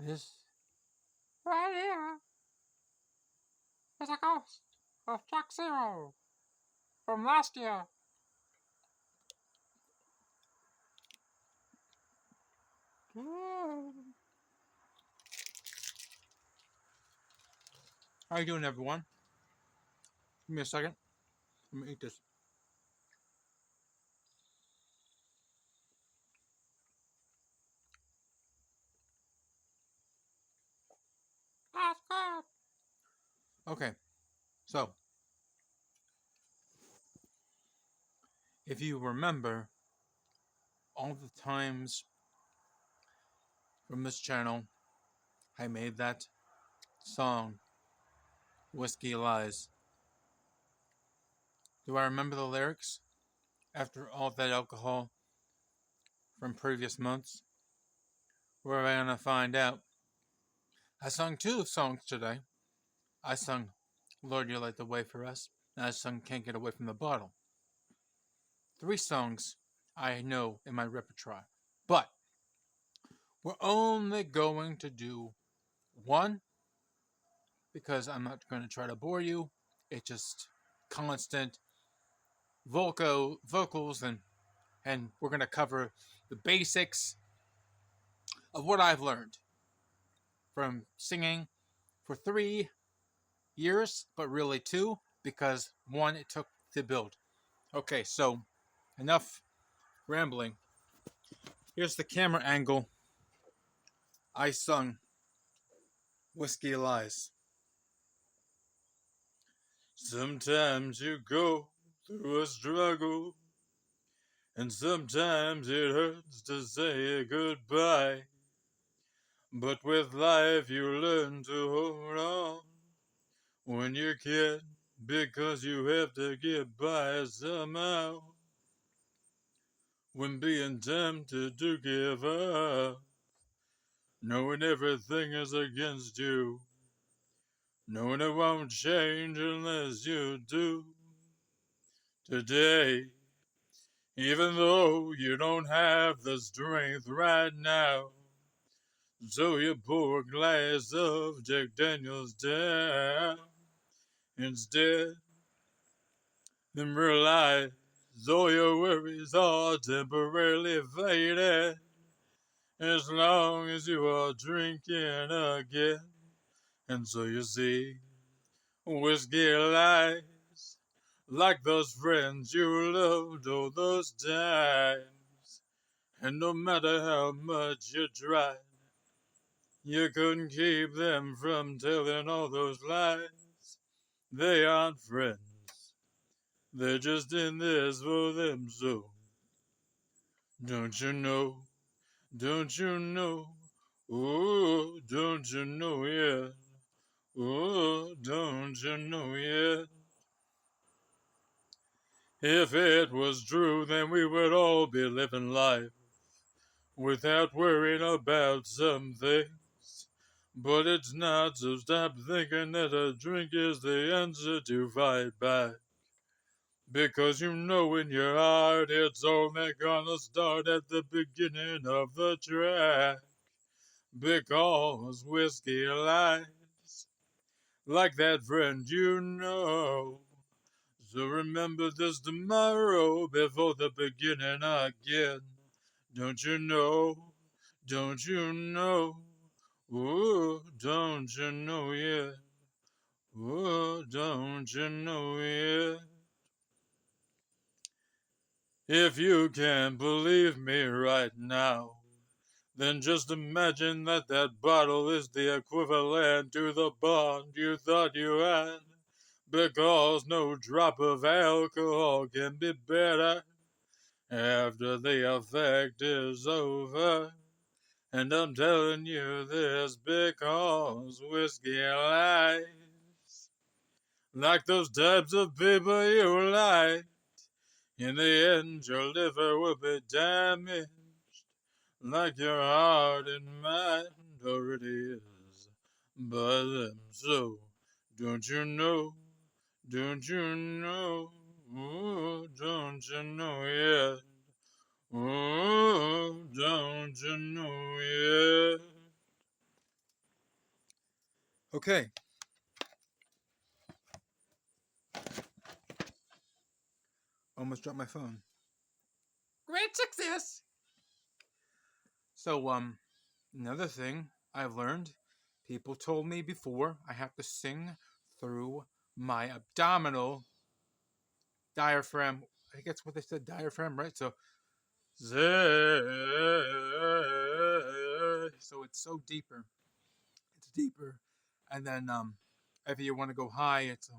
This right here is a ghost of ChocZero from last year. How you doing, everyone? Give me a second. Let me eat this. That's good. Okay, so if you remember all the times from this channel I made that song, Whiskey Lies, do I remember the lyrics after all that alcohol from previous months? Where am I gonna find out? I sung 2 songs today. I sung Lord, You Light the Way for Us, and I sung Can't Get Away from the Bottle. 3 songs I know in my repertoire. But we're only going to do 1 because I'm not going to try to bore you. It's just constant vocals and we're going to cover the basics of what I've learned from singing for 3 years, but really 2 because 1 it took to build. Okay, so enough rambling. Here's the camera angle I sung Whiskey Lies. Sometimes you go through a struggle, and sometimes it hurts to say goodbye. But with life you learn to hold on when you can, because you have to get by somehow. When being tempted to give up, knowing everything is against you, knowing it won't change unless you do. Today, even though you don't have the strength right now, so you pour a glass of Jack Daniels down. Instead, then realize all your worries are temporarily faded, as long as you are drinking again. And so you see, whiskey lies, like those friends you loved all those times. And no matter how much you tried, you couldn't keep them from telling all those lies. They aren't friends, they're just in this for them, so don't you know, don't you know, oh, don't you know yet, oh, don't you know yet. If it was true, then we would all be living life without worrying about some things. But it's not, so stop thinking that a drink is the answer to fight back. Because you know in your heart it's only gonna start at the beginning of the track. Because whiskey lies, like that friend you know. So remember this tomorrow before the beginning again. Don't you know? Don't you know? Ooh, don't you know yet? Ooh, don't you know yet? If you can't believe me right now, then just imagine that that bottle is the equivalent to the bond you thought you had. Because no drop of alcohol can be better after the effect is over. And I'm telling you this because whiskey lies. Like those types of people you like, in the end your liver will be damaged. Like your heart and mind already is by them. So, don't you know, don't you know, oh, don't you know yet, oh, don't you know yet. Okay. Almost dropped my phone. Great success. So, another thing I've learned, people told me before I have to sing through my abdominal diaphragm. I think that's what they said, diaphragm, right? So, so it's so deeper. It's deeper. And then, if you want to go high, it's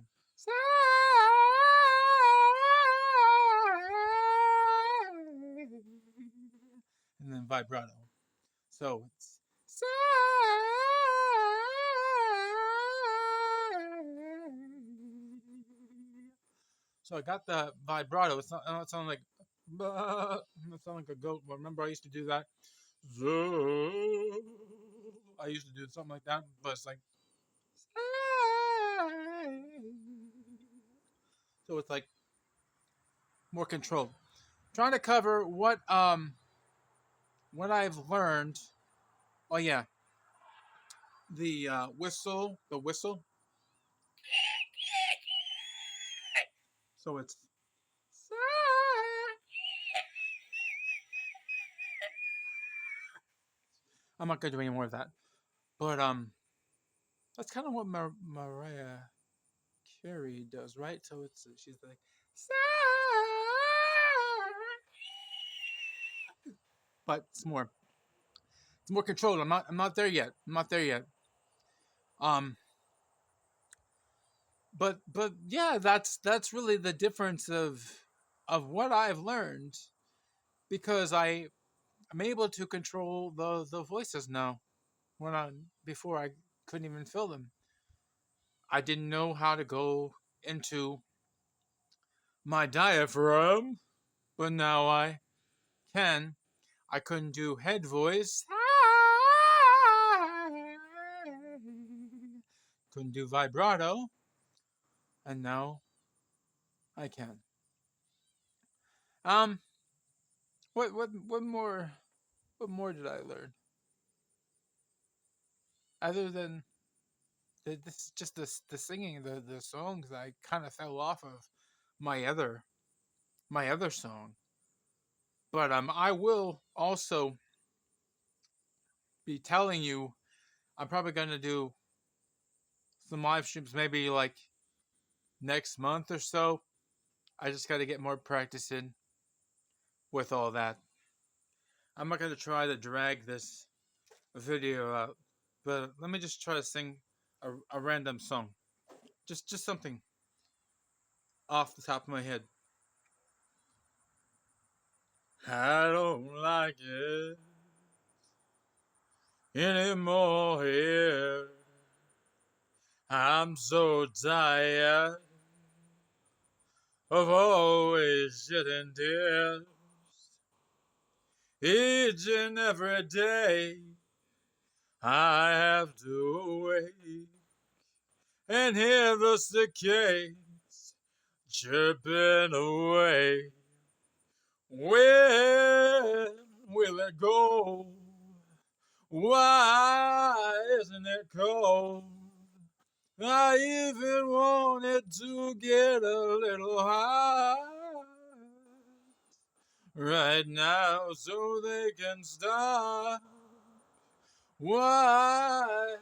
and then vibrato. So it's so I got the vibrato. It's not sound like it sound like a goat. Remember, I used to do that. I used to do something like that, but it's like so it's like more controlled. Trying to cover what I've learned. Oh yeah, the whistle, the whistle. So it's I'm not gonna do any more of that. But that's kind of what Mariah Carey does, right? So it's she's like, but it's more controlled. I'm not there yet. I'm not there yet. Um, but yeah, that's really the difference of what I've learned because I'm able to control the voices now. When I before I couldn't even feel them. I didn't know how to go into my diaphragm, but now I can. I couldn't do head voice. Couldn't do vibrato, and now I can. Um, what more did I learn? Other than this is just the singing, the songs. I kind of fell off of my other my other song, but I will also be telling you. I'm probably gonna do some live streams maybe like next month or so. I just got to get more practice in with all that. I'm not gonna try to drag this video out, but let me just try to sing a random song, just something off the top of my head. I don't like it anymore here. I'm so tired of always shedding tears each and every day. I have to wait and hear the cicadas chirping away. When will it go? Why isn't it cold? I even wanted to get a little high right now so they can stop. Why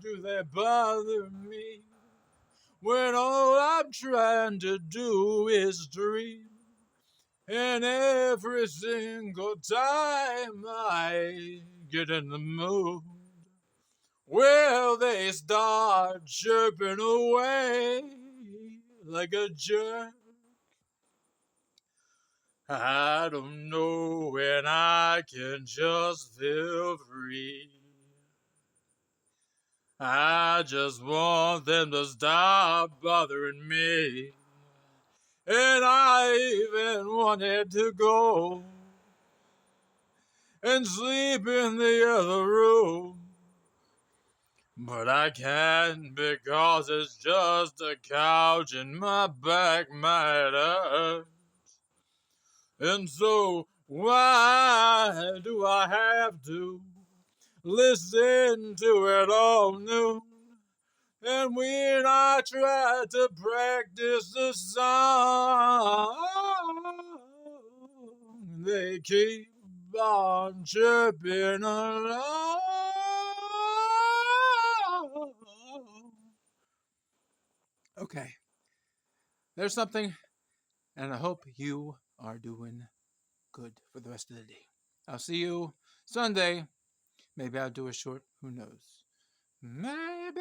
do they bother me when all I'm trying to do is dream? And every single time I get in the mood, well, they start chirping away like a jerk. I don't know when I can just feel free. I just want them to stop bothering me. And I even wanted to go and sleep in the other room. But I can't because it's just a couch and my back might hurt. And so why do I have to listen to it all noon? And when I try to practice the song, they keep on chirping along. Okay, there's something, and I hope you are doing good for the rest of the day. I'll see you Sunday. Maybe I'll do a short. Who knows? Maybe.